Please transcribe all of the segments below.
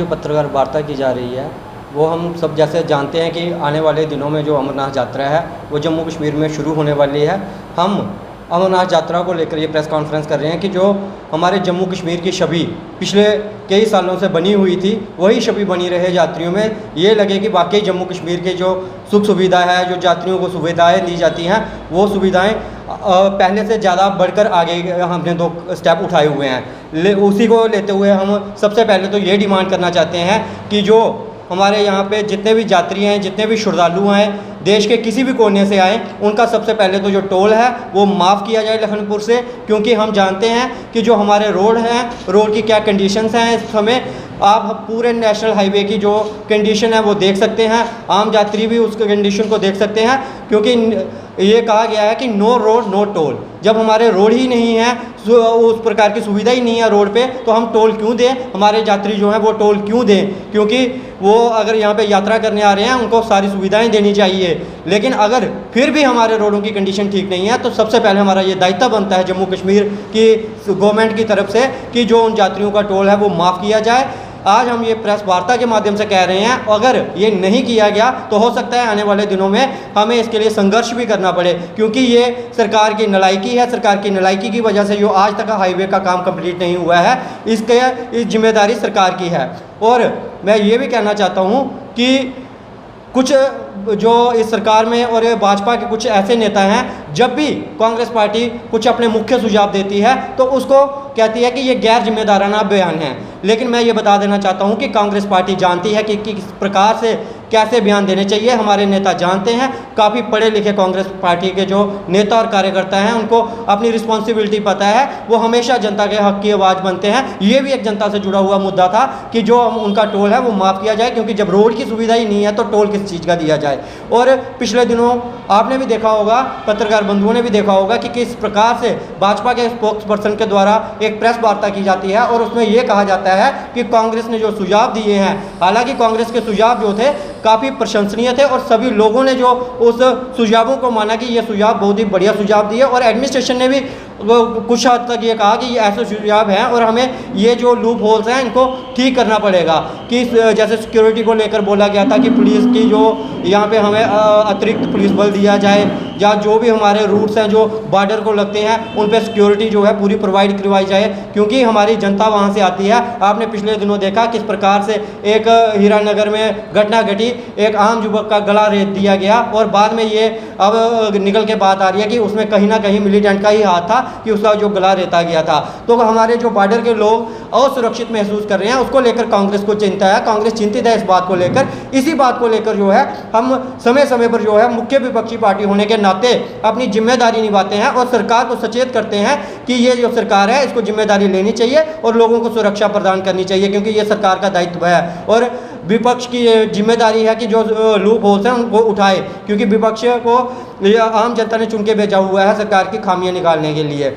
जो पत्रकार वार्ता की जा रही है वो हम सब जैसे जानते हैं कि आने वाले दिनों में जो अमरनाथ यात्रा है वो जम्मू कश्मीर में शुरू होने वाली है। हम अमरनाथ यात्रा को लेकर ये प्रेस कॉन्फ्रेंस कर रहे हैं कि जो हमारे जम्मू कश्मीर की छवि पिछले कई सालों से बनी हुई थी वही छवि बनी रहे, यात्रियों में ये लगे कि वाकई जम्मू कश्मीर के जो सुख सुविधा है, जो यात्रियों को सुविधाएं दी जाती हैं वो सुविधाएं पहले से ज़्यादा बढ़कर आगे हमने 2 स्टेप उठाए हुए हैं। उसी को लेते हुए हम सबसे पहले तो ये डिमांड करना चाहते हैं कि जो हमारे यहाँ पे जितने भी यात्री हैं, जितने भी श्रद्धालु हैं, देश के किसी भी कोने से आए, उनका सबसे पहले तो जो टोल है वो माफ़ किया जाए लखनपुर से, क्योंकि हम जानते हैं कि जो हमारे रोड हैं, रोड की क्या कंडीशंस हैं इस समय। आप पूरे नेशनल हाईवे की जो कंडीशन है वो देख सकते हैं, आम यात्री भी उस कंडीशन को देख सकते हैं, क्योंकि ये कहा गया है कि नो रोड नो टोल। जब हमारे रोड ही नहीं है, उस प्रकार की सुविधा ही नहीं है रोड पे, तो हम टोल क्यों दें? हमारे यात्री जो हैं वो टोल क्यों दें? क्योंकि वो अगर यहाँ पे यात्रा करने आ रहे हैं उनको सारी सुविधाएं देनी चाहिए। लेकिन अगर फिर भी हमारे रोडों की कंडीशन ठीक नहीं है तो सबसे पहले हमारा ये दायित्व बनता है जम्मू कश्मीर की गवर्नमेंट की तरफ से कि जो उन यात्रियों का टोल है वो माफ़ किया जाए। आज हम ये प्रेस वार्ता के माध्यम से कह रहे हैं, अगर ये नहीं किया गया तो हो सकता है आने वाले दिनों में हमें इसके लिए संघर्ष भी करना पड़े, क्योंकि ये सरकार की नालायकी है। सरकार की नालायकी की वजह से जो आज तक हाईवे का काम कंप्लीट नहीं हुआ है, इस जिम्मेदारी सरकार की है। और मैं ये भी कहना चाहता हूँ कि कुछ जो इस सरकार में और भाजपा के कुछ ऐसे नेता हैं, जब भी कांग्रेस पार्टी कुछ अपने मुख्य सुझाव देती है तो उसको कहती है कि ये गैर जिम्मेदाराना बयान है। लेकिन मैं ये बता देना चाहता हूँ कि कांग्रेस पार्टी जानती है कि किस प्रकार से कैसे बयान देने चाहिए। हमारे नेता जानते हैं, काफ़ी पढ़े लिखे कांग्रेस पार्टी के जो नेता और कार्यकर्ता हैं उनको अपनी रिस्पॉन्सिबिलिटी पता है, वो हमेशा जनता के हक की आवाज़ बनते हैं। ये भी एक जनता से जुड़ा हुआ मुद्दा था कि जो उनका टोल है वो माफ़ किया जाए, क्योंकि जब रोड की सुविधा ही नहीं है तो टोल किस चीज़ का दिया जाए। और पिछले दिनों आपने भी देखा होगा, पत्रकार बंधुओं ने भी देखा होगा कि किस प्रकार से भाजपा के स्पोक्स पर्सन के द्वारा एक प्रेस वार्ता की जाती है और उसमें ये कहा जाता है कि कांग्रेस ने जो सुझाव दिए हैं, हालांकि कांग्रेस के सुझाव जो थे काफ़ी प्रशंसनीय थे और सभी लोगों ने जो उस सुझावों को माना कि ये सुझाव बहुत ही बढ़िया सुझाव दिए, और एडमिनिस्ट्रेशन ने भी कुछ हद तक ये कहा कि ये ऐसे सुझाव हैं और हमें ये जो लूप होल्स हैं इनको ठीक करना पड़ेगा। कि जैसे सिक्योरिटी को लेकर बोला गया था कि पुलिस की जो यहाँ पे हमें अतिरिक्त पुलिस बल दिया जाए, या जो भी हमारे रूट्स हैं जो बॉर्डर को लगते हैं उन पे सिक्योरिटी जो है पूरी प्रोवाइड करवाई जाए, क्योंकि हमारी जनता वहाँ से आती है। आपने पिछले दिनों देखा किस प्रकार से एक हीरानगर में घटना घटी, एक आम युवक का गला रेत दिया गया और बाद में ये अब निकल के बात आ रही है कि उसमें कहीं ना कहीं मिलिटेंट का ही हाथ था कि उसका जो गला रेता गया था। तो हमारे जो बॉर्डर के लोग असुरक्षित महसूस कर रहे हैं उसको लेकर कांग्रेस को चिंता है, कांग्रेस चिंतित है इस बात को लेकर। इसी बात को लेकर जो है हम समय समय पर जो है मुख्य विपक्षी पार्टी होने के नाते अपनी जिम्मेदारी निभाते हैं और सरकार को सचेत करते हैं कि ये जो सरकार है इसको जिम्मेदारी लेनी चाहिए और लोगों को सुरक्षा प्रदान करनी चाहिए, क्योंकि ये सरकार का दायित्व है। और विपक्ष की जिम्मेदारी है कि जो लूप होल्स हैं उनको उठाए, क्योंकि विपक्ष को आम जनता ने चुन के भेजा हुआ है सरकार की खामियां निकालने के लिए।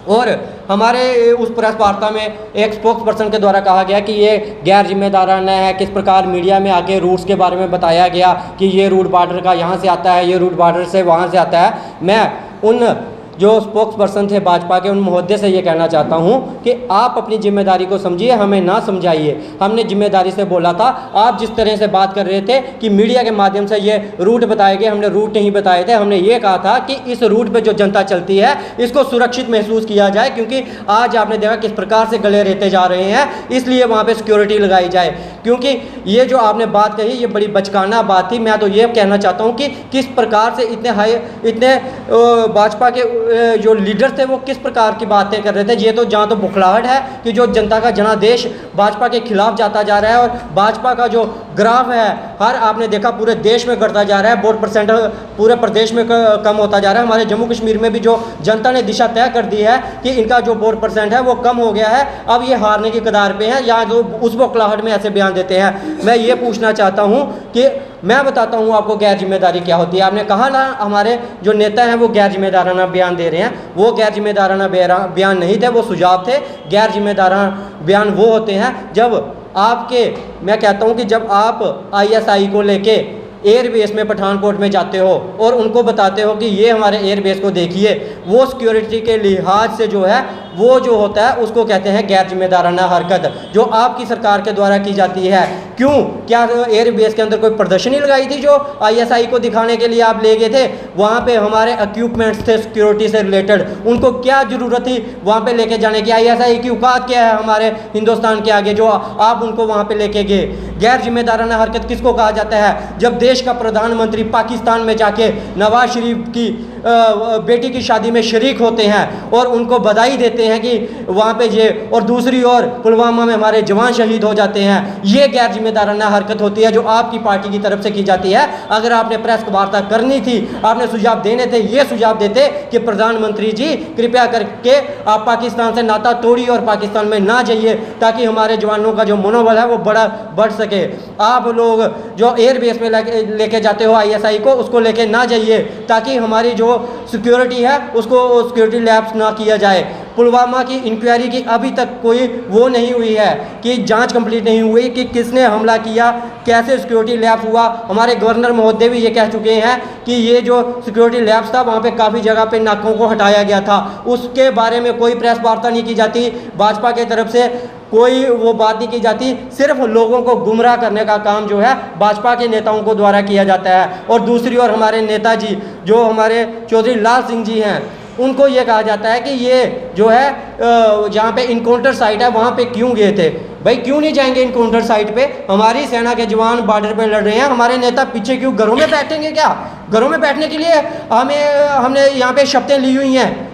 और हमारे उस प्रेस वार्ता में एक स्पोक्स पर्सन के द्वारा कहा गया कि ये गैर जिम्मेदाराना है। किस प्रकार मीडिया में आके रूट्स के बारे में बताया गया कि ये रूट बॉर्डर का यहाँ से आता है, ये रूट बॉर्डर से वहाँ से आता है। मैं उन जो स्पोक्स पर्सन थे भाजपा के, उन महोदय से ये कहना चाहता हूँ कि आप अपनी जिम्मेदारी को समझिए, हमें ना समझाइए। हमने जिम्मेदारी से बोला था। आप जिस तरह से बात कर रहे थे कि मीडिया के माध्यम से ये रूट बताए गए, हमने रूट नहीं बताए थे। हमने ये कहा था कि इस रूट पे जो जनता चलती है इसको सुरक्षित महसूस किया जाए, क्योंकि आज आपने देखा किस प्रकार से गले रेते जा रहे हैं, इसलिए वहाँ पर सिक्योरिटी लगाई जाए। क्योंकि ये जो आपने बात कही ये बड़ी बचकाना बात थी। मैं तो ये कहना चाहता हूँ कि किस प्रकार से इतने भाजपा के जो लीडर थे वो किस प्रकार की बातें कर रहे थे। ये तो जहाँ तो बुखलाहट है कि जो जनता का जनादेश भाजपा के खिलाफ जाता जा रहा है, और भाजपा का जो ग्राफ है हर आपने देखा पूरे देश में बढ़ता जा रहा है, वोट परसेंट पूरे प्रदेश में कम होता जा रहा है। हमारे जम्मू कश्मीर में भी जो जनता ने दिशा तय कर दी है कि इनका जो वोट परसेंट है वो कम हो गया है, अब ये हारने की कगार पे हैं, या जो उस बुखलाहट में ऐसे बयान देते हैं। मैं ये पूछना चाहता हूँ कि मैं बताता हूँ आपको गैर जिम्मेदारी क्या होती है। आपने कहा ना हमारे जो नेता हैं वो गैर जिम्मेदाराना बयान दे रहे हैं, वो गैर जिम्मेदाराना बयान नहीं थे, वो सुझाव थे। गैर जिम्मेदाराना बयान वो होते हैं जब आपके, मैं कहता हूँ कि जब आप ISI को लेके एयर बेस में पठानकोट में जाते हो और उनको बताते हो कि ये हमारे एयर बेस को देखिए, वो सिक्योरिटी के लिहाज से जो है वो जो होता है उसको कहते हैं गैर जिम्मेदाराना हरकत, जो आपकी सरकार के द्वारा की जाती है। क्यों? क्या एयर बेस के अंदर कोई प्रदर्शनी लगाई थी जो आईएसआई को दिखाने के लिए आप ले गए थे? वहाँ पे हमारे इक्विपमेंट्स थे सिक्योरिटी से रिलेटेड, उनको क्या ज़रूरत थी वहाँ पे लेके जाने की? आईएसआई की औकात क्या है हमारे हिंदुस्तान के आगे जो आप उनको वहाँ पे लेके गए? गैर जिम्मेदाराना हरकत किसको कहा जाता है? जब देश का प्रधानमंत्री पाकिस्तान में जाके नवाज शरीफ की बेटी की शादी में शरीक होते हैं और उनको बधाई देते हैं कि वहाँ पे ये, और दूसरी ओर पुलवामा में हमारे जवान शहीद हो जाते हैं। ये गैर जिम्मेदाराना हरकत होती है जो आपकी पार्टी की तरफ से की जाती है। अगर आपने प्रेस वार्ता करनी थी, आपने सुझाव देने थे, ये सुझाव देते कि प्रधानमंत्री जी कृपया करके आप पाकिस्तान से नाता तोड़िए और पाकिस्तान में ना जाइए ताकि हमारे जवानों का जो मनोबल है वो बढ़ सके। आप लोग जो एयर बेस में लेके जाते हो आईएसआई को, उसको लेके ना जाइए ताकि हमारी जो सिक्योरिटी है उसको सिक्योरिटी लैप्स ना किया जाए। पुलवामा की इंक्वायरी की अभी तक कोई वो नहीं हुई है कि जांच कंप्लीट नहीं हुई कि किसने हमला किया, कैसे सिक्योरिटी लैप्स हुआ। हमारे गवर्नर महोदय भी ये कह चुके हैं कि ये जो सिक्योरिटी लैप्स था वहाँ पे काफ़ी जगह पे नाकों को हटाया गया था, उसके बारे में कोई प्रेस वार्ता नहीं की जाती। भाजपा की तरफ से कोई वो बात नहीं की जाती, सिर्फ लोगों को गुमराह करने का काम जो है भाजपा के नेताओं को द्वारा किया जाता है। और दूसरी ओर हमारे नेताजी जो हमारे चौधरी लाल सिंह जी हैं, उनको ये कहा जाता है कि ये जो है जहाँ पे इनकाउंटर साइट है वहाँ पे क्यों गए थे? भाई क्यों नहीं जाएंगे इनकाउंटर साइट पे? हमारी सेना के जवान बॉर्डर पे लड़ रहे हैं, हमारे नेता पीछे क्यों घरों में बैठेंगे? क्या घरों में बैठने के लिए हमने यहाँ पे शपथें ली हुई हैं?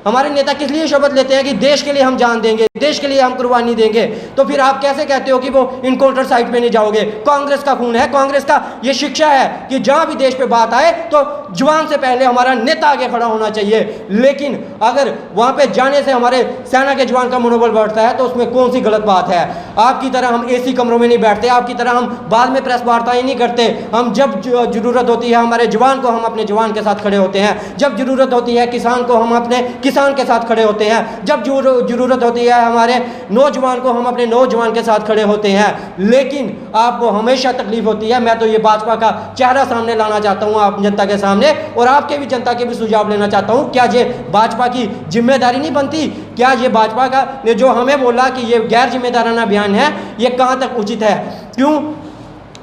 हमारे नेता किस लिए शपथ लेते हैं कि देश के लिए हम जान देंगे, देश के लिए हम कुर्बानी देंगे? तो फिर आप कैसे कहते हो कि वो इनकाउंटर साइट पे नहीं जाओगे? कांग्रेस का खून है, कांग्रेस का ये शिक्षा है कि जहां भी देश पे बात आए तो जवान से पहले हमारा नेता आगे खड़ा होना चाहिए। लेकिन अगर वहां पे जाने से हमारे सेना के जवान का मनोबल बढ़ता है तो उसमें कौन सी गलत बात है? आपकी तरह हम एसी कमरों में नहीं बैठते, आपकी तरह हम बाद में प्रेस वार्ताएं नहीं करते। हम जब जरूरत होती है हमारे जवान को, हम अपने जवान के साथ खड़े होते हैं। जब जरूरत होती है किसान को, हम अपने किसान के साथ खड़े होते हैं। जब जरूरत होती है हमारे नौजवान को, हम अपने नौजवान के साथ खड़े होते हैं। लेकिन आपको हमेशा तकलीफ होती है। मैं तो ये भाजपा का चेहरा सामने लाना चाहता हूं आप जनता के सामने, और आपके भी जनता के भी सुझाव लेना चाहता हूं। क्या ये भाजपा की जिम्मेदारी नहीं बनती? क्या ये भाजपा का ने जो हमें बोला कि ये गैर जिम्मेदाराना बयान है, ये कहां तक उचित है? क्यों?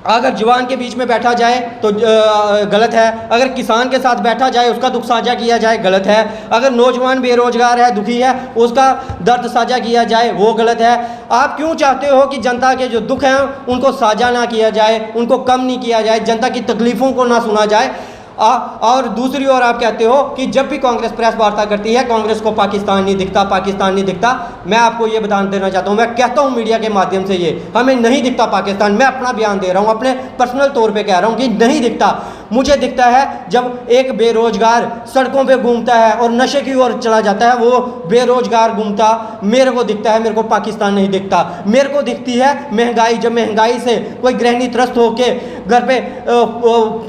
अगर जवान के बीच में बैठा जाए तो गलत है, अगर किसान के साथ बैठा जाए उसका दुख साझा किया जाए गलत है, अगर नौजवान बेरोजगार है, दुखी है, उसका दर्द साझा किया जाए वो गलत है। आप क्यों चाहते हो कि जनता के जो दुख हैं उनको साझा ना किया जाए, उनको कम नहीं किया जाए, जनता की तकलीफ़ों को ना सुना जाए? और दूसरी ओर आप कहते हो कि जब भी कांग्रेस प्रेस वार्ता करती है कांग्रेस को पाकिस्तान नहीं दिखता, पाकिस्तान नहीं दिखता। मैं आपको ये बयान देना चाहता हूँ, मैं कहता हूँ मीडिया के माध्यम से, ये हमें नहीं दिखता पाकिस्तान। मैं अपना बयान दे रहा हूँ, अपने पर्सनल तौर पे कह रहा हूँ कि नहीं दिखता। मुझे दिखता है जब एक बेरोजगार सड़कों पे घूमता है और नशे की ओर चला जाता है, वो बेरोजगार घूमता मेरे को दिखता है, मेरे को पाकिस्तान नहीं दिखता। मेरे को दिखती है महंगाई। जब महंगाई से कोई गृहिणी त्रस्त होके घर पे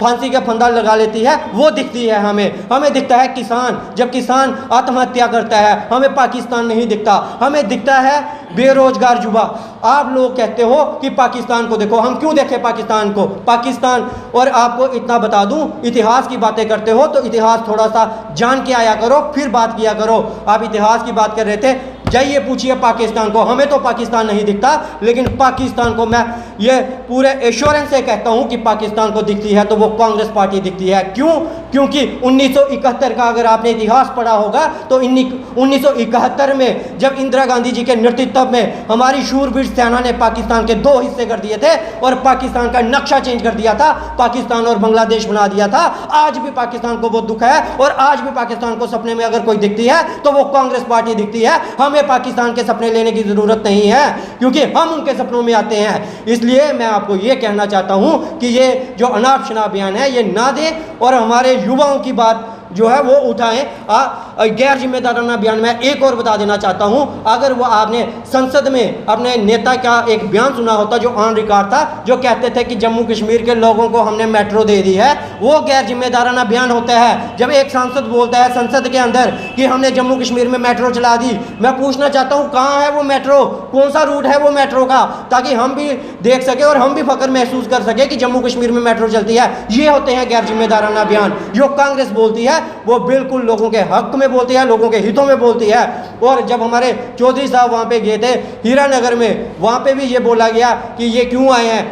फांसी का फंदा लगा लेती है, वो दिखती है हमें दिखता है किसान, जब किसान आत्महत्या करता है, हमें पाकिस्तान नहीं दिखता। हमें दिखता है बेरोजगार युवा। आप लोग कहते हो कि पाकिस्तान को देखो, हम क्यों देखें पाकिस्तान को? पाकिस्तान, और आपको इतना बता दूं, इतिहास की बातें करते हो तो इतिहास थोड़ा सा जान के आया करो, फिर बात किया करो। आप इतिहास की बात कर रहे थे, जाइए पूछिए पाकिस्तान को। हमें तो पाकिस्तान नहीं दिखता, लेकिन पाकिस्तान को मैं ये पूरे एश्योरेंस से कहता हूं कि पाकिस्तान को दिखती है तो वो कांग्रेस पार्टी दिखती है। क्यों? क्योंकि 1971 का अगर आपने इतिहास पढ़ा होगा तो 1971 में जब इंदिरा गांधी जी के नेतृत्व में हमारी शूरवीर सेना ने पाकिस्तान के 2 हिस्से कर दिए थे और पाकिस्तान का नक्शा चेंज कर दिया था, पाकिस्तान और बांग्लादेश बना दिया था। आज भी पाकिस्तान को वो दुख है और आज भी पाकिस्तान को सपने में अगर कोई दिखती है तो वो कांग्रेस पार्टी दिखती है। हमें पाकिस्तान के सपने लेने की जरूरत नहीं है क्योंकि हम उनके सपनों में आते हैं। इसलिए मैं आपको ये कहना चाहता हूं कि ये जो अनाप शनाप बयान है ये ना दें और हमारे युवाओं की बात जो है वो उठाएं। गैर जिम्मेदाराना बयान मैं एक और बता देना चाहता हूं, अगर वो आपने संसद में अपने नेता का एक बयान सुना होता जो ऑन रिकॉर्ड था, जो कहते थे कि जम्मू कश्मीर के लोगों को हमने मेट्रो दे दी है, वो गैर जिम्मेदाराना बयान होता है। जब एक सांसद बोलता है संसद के अंदर कि हमने जम्मू कश्मीर में मेट्रो चला दी, मैं पूछना चाहता हूं कहां है वो मेट्रो, कौन सा रूट है वो मेट्रो का, ताकि हम भी देख सके और हम भी फख्र महसूस कर सके कि जम्मू कश्मीर में मेट्रो चलती है। ये होते हैं गैर जिम्मेदाराना बयान। जो कांग्रेस बोलती है वो बिल्कुल लोगों के हक में बोलती है, लोगों के हितों में बोलती है। और जब हमारे चौधरी साहब वहां पे गए थे हीरानगर में, वहां पे भी ये बोला गया कि ये क्यों आए हैं,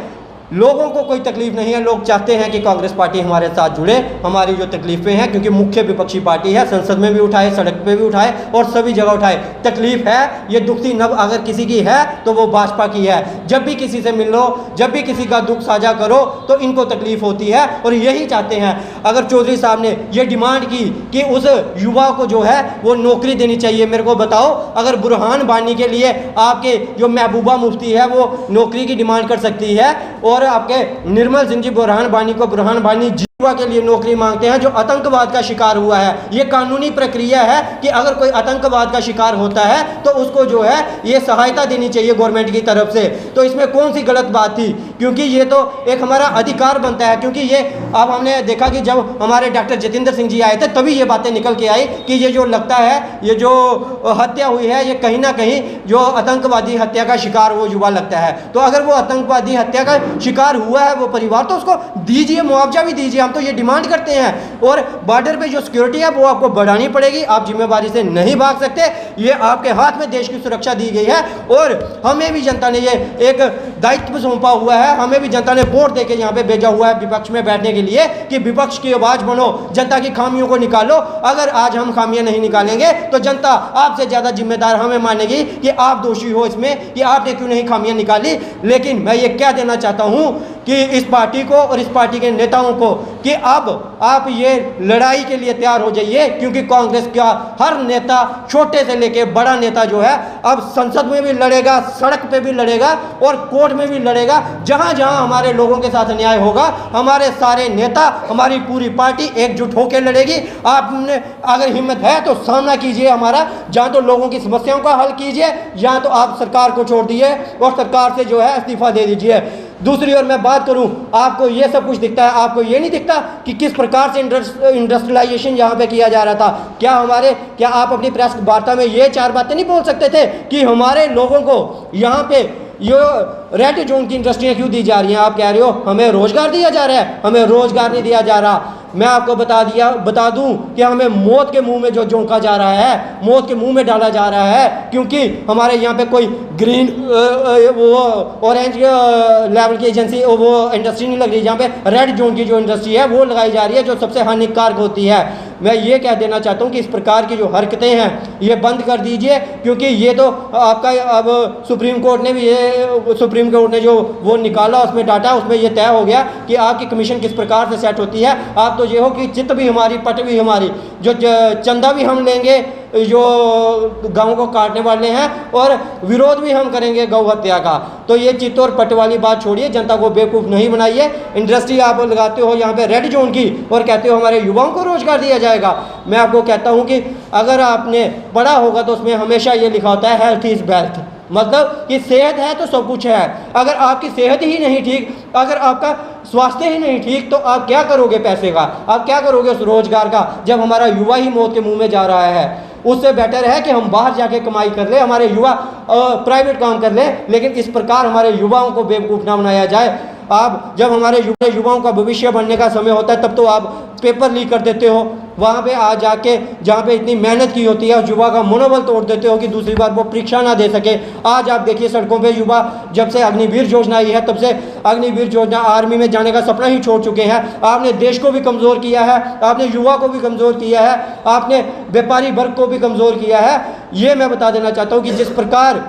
लोगों को कोई तकलीफ नहीं है, लोग चाहते हैं कि कांग्रेस पार्टी हमारे साथ जुड़े, हमारी जो तकलीफें हैं, क्योंकि मुख्य विपक्षी पार्टी है, संसद में भी उठाए, सड़क पे भी उठाए और सभी जगह उठाए। तकलीफ है, ये दुखती नब अगर किसी की है तो वो भाजपा की है। जब भी किसी से मिल लो, जब भी किसी का दुख साझा करो तो इनको तकलीफ होती है और यही चाहते हैं। अगर चौधरी साहब ने ये डिमांड की कि उस युवा को जो है वो नौकरी देनी चाहिए, मेरे को बताओ, अगर बुरहान बानी के लिए आपके जो महबूबा मुफ्ती है वो नौकरी की डिमांड कर सकती है और आपके निर्मल सिंह जी बुरहान बानी को बुरहान बानी युवा के लिए नौकरी मांगते हैं जो आतंकवाद का शिकार हुआ है, ये कानूनी प्रक्रिया है कि अगर कोई आतंकवाद का शिकार होता है तो उसको जो है ये सहायता देनी चाहिए गवर्नमेंट की तरफ से। तो इसमें कौन सी गलत बात थी, क्योंकि ये तो एक हमारा अधिकार बनता है। क्योंकि ये अब हमने देखा कि जब हमारे डॉक्टर जितेंद्र सिंह जी आए थे तभी ये बातें निकल के आई कि ये जो लगता है ये जो हत्या हुई है ये कहीं ना कहीं जो आतंकवादी हत्या का शिकार वो युवा लगता है। तो अगर वो आतंकवादी हत्या का शिकार हुआ है वो परिवार, तो उसको दीजिए, मुआवजा भी दीजिए, हम तो ये डिमांड करते हैं। और बॉर्डर पे जो सिक्योरिटी है वो आपको बढ़ानी पड़ेगी, आप जिम्मेवारी से नहीं भाग सकते, ये आपके हाथ में देश की सुरक्षा दी गई है और हमें भी जनता ने ये एक दायित्व सौंपा हुआ है, हमें भी जनता ने वोट देके यहाँ पे भेजा हुआ है विपक्ष में बैठने के लिए कि विपक्ष की आवाज बनो, जनता की खामियों को निकालो। अगर आज हम खामियां नहीं निकालेंगे तो जनता आपसे ज्यादा जिम्मेदार हमें मानेगी कि आप दोषी हो इसमें कि आपने क्यों नहीं खामियां निकाली। लेकिन मैं ये क्या देना चाहता हूं कि इस पार्टी को और इस पार्टी के नेताओं को कि अब आप ये लड़ाई के लिए तैयार हो जाइए, क्योंकि कांग्रेस का हर नेता, छोटे से लेके बड़ा नेता जो है अब संसद में भी लड़ेगा, सड़क पे भी लड़ेगा और कोर्ट में भी लड़ेगा। जहां जहां हमारे लोगों के साथ अन्याय होगा हमारे सारे नेता, हमारी पूरी पार्टी एकजुट होकर लड़ेगी। आपने अगर हिम्मत है तो सामना कीजिए हमारा, जहां तो लोगों की समस्याओं का हल कीजिए, जहां तो आप सरकार को छोड़ दिए और सरकार से जो है इस्तीफा दे दीजिए। दूसरी ओर मैं बात करूं, आपको ये सब कुछ दिखता है, आपको ये नहीं दिखता कि किस प्रकार से इंडस्ट्रियलाइजेशन यहाँ पे किया जा रहा था। क्या आप अपनी प्रेस वार्ता में ये 4 बातें नहीं बोल सकते थे कि हमारे लोगों को यहाँ पे ये रेड जोन की इंडस्ट्रियाँ क्यों दी जा रही हैं? आप कह रहे हो हमें रोजगार दिया जा रहा है, हमें रोजगार नहीं दिया जा रहा। मैं आपको बता दूं कि हमें मौत के मुंह में जो झोंका जा रहा है, मौत के मुंह में डाला जा रहा है, क्योंकि हमारे यहाँ पे कोई ग्रीन वो ऑरेंज लेवल की एजेंसी वो इंडस्ट्री नहीं लग रही, जहाँ पे रेड जोन की जो इंडस्ट्री है वो लगाई जा रही है, जो सबसे हानिकारक होती है। मैं ये कह देना चाहता हूँ कि इस प्रकार की जो हरकतें हैं ये बंद कर दीजिए, क्योंकि ये तो आपका अब सुप्रीम कोर्ट ने जो वो निकाला उसमें डाटा, उसमें ये तय हो गया कि आपकी कमीशन किस प्रकार से सेट होती है। आप तो ये हो कि चित भी हमारी, पट भी हमारी, जो चंदा भी हम लेंगे जो गाँव को काटने वाले हैं और विरोध भी हम करेंगे गौ हत्या का। तो ये चित और पट वाली बात छोड़िए, जनता को बेवकूफ़ नहीं बनाइए। इंडस्ट्री आप लगाते हो यहाँ पे रेड जोन की और कहते हो हमारे युवाओं को रोजगार दिया जाएगा। मैं आपको कहता हूँ कि अगर आपने पढ़ा होगा तो उसमें हमेशा ये लिखा होता है हेल्थ इज़ वेल्थ, मतलब कि सेहत है तो सब कुछ है। अगर आपकी सेहत ही नहीं ठीक, अगर आपका स्वास्थ्य ही नहीं ठीक, तो आप क्या करोगे पैसे का, आप क्या करोगे उस रोजगार का, जब हमारा युवा ही मौत के मुंह में जा रहा है। उससे बेटर है कि हम बाहर जाके कमाई कर ले, हमारे युवा प्राइवेट काम कर ले, लेकिन इस प्रकार हमारे युवाओं को बेवकूफ़ ना बनाया जाए। आप जब हमारे युवाओं का भविष्य बनने का समय होता है तब तो आप पेपर लीक कर देते हो, वहाँ पे आ जाके जहाँ पे इतनी मेहनत की होती है उस युवा का मनोबल तोड़ देते हो कि दूसरी बार वो परीक्षा ना दे सके। आज आप देखिए सड़कों पे युवा, जब से अग्निवीर योजना आई है तब से अग्निवीर योजना आर्मी में जाने का सपना ही छोड़ चुके हैं। आपने देश को भी कमज़ोर किया है, आपने युवा को भी कमज़ोर किया है, आपने व्यापारी वर्ग को भी कमज़ोर किया है। ये मैं बता देना चाहता हूँ कि जिस प्रकार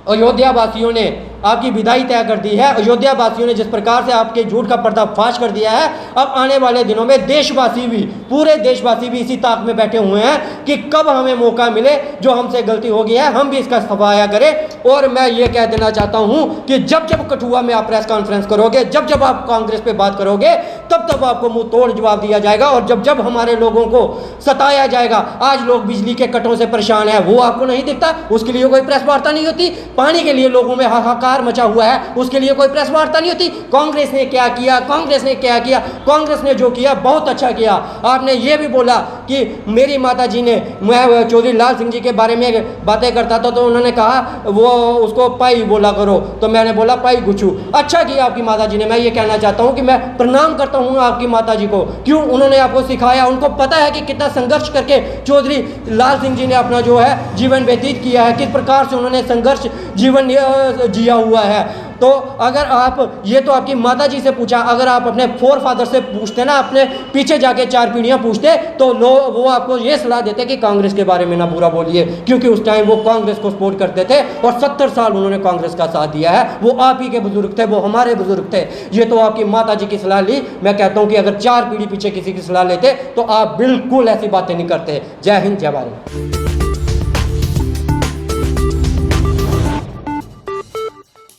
अयोध्या वासियों ने आपकी विदाई तय कर दी है। अयोध्या वासियों ने जिस प्रकार से आपके झूठ का पर्दाफाश कर दिया है, अब आने वाले दिनों में देशवासी भी, पूरे देशवासी भी इसी ताक में बैठे हुए हैं कि कब हमें मौका मिले, जो हमसे गलती हो गई है हम भी इसका सफाया करें। और मैं ये कह देना चाहता हूं कि जब जब कठुआ में आप प्रेस कॉन्फ्रेंस करोगे, जब जब आप कांग्रेस पे बात करोगे, तब तब आपको मुंह तोड़ जवाब दिया जाएगा। और जब जब हमारे लोगों को सताया जाएगा, आज लोग बिजली के कटों से परेशान है, वो आपको नहीं दिखता, उसके लिए कोई प्रेस वार्ता नहीं होती। पानी के लिए लोगों में हाहाकार मचा हुआ है, उसके लिए कोई प्रेस वार्ता नहीं होती। कांग्रेस ने क्या किया, कांग्रेस ने क्या किया? कांग्रेस ने जो किया बहुत अच्छा किया। आपने ये भी बोला कि मेरी माता जी ने, मैं चौधरी लाल सिंह जी के बारे में बातें करता था तो उन्होंने कहा वो उसको पाई बोला करो, तो मैंने बोला पाई गुच्छू। अच्छा किया आपकी माता जी ने। मैं ये कहना चाहता हूँ कि मैं प्रणाम करता हूँ आपकी माता जी को। क्यों? उन्होंने आपको सिखाया, उनको पता है कि कितना संघर्ष करके चौधरी लाल सिंह जी ने अपना जो है जीवन व्यतीत किया है, किस प्रकार से उन्होंने संघर्ष जीवन जिया हुआ है। तो अगर आप, ये तो आपकी माता जी से पूछा, अगर आप अपने फोर फादर से पूछते ना, अपने पीछे जाके 4 पीढ़ियां पूछते, तो वो आपको ये सलाह देते कि कांग्रेस के बारे में ना बुरा बोलिए, क्योंकि उस टाइम वो कांग्रेस को सपोर्ट करते थे और 70 साल उन्होंने कांग्रेस का साथ दिया है। वो आप ही के बुजुर्ग थे, वो हमारे बुजुर्ग थे। ये तो आपकी माता जी की सलाह ली। मैं कहता हूँ कि अगर 4 पीढ़ी पीछे किसी की सलाह लेते तो आप बिल्कुल ऐसी बातें नहीं करते। जय हिंद, जय भारत।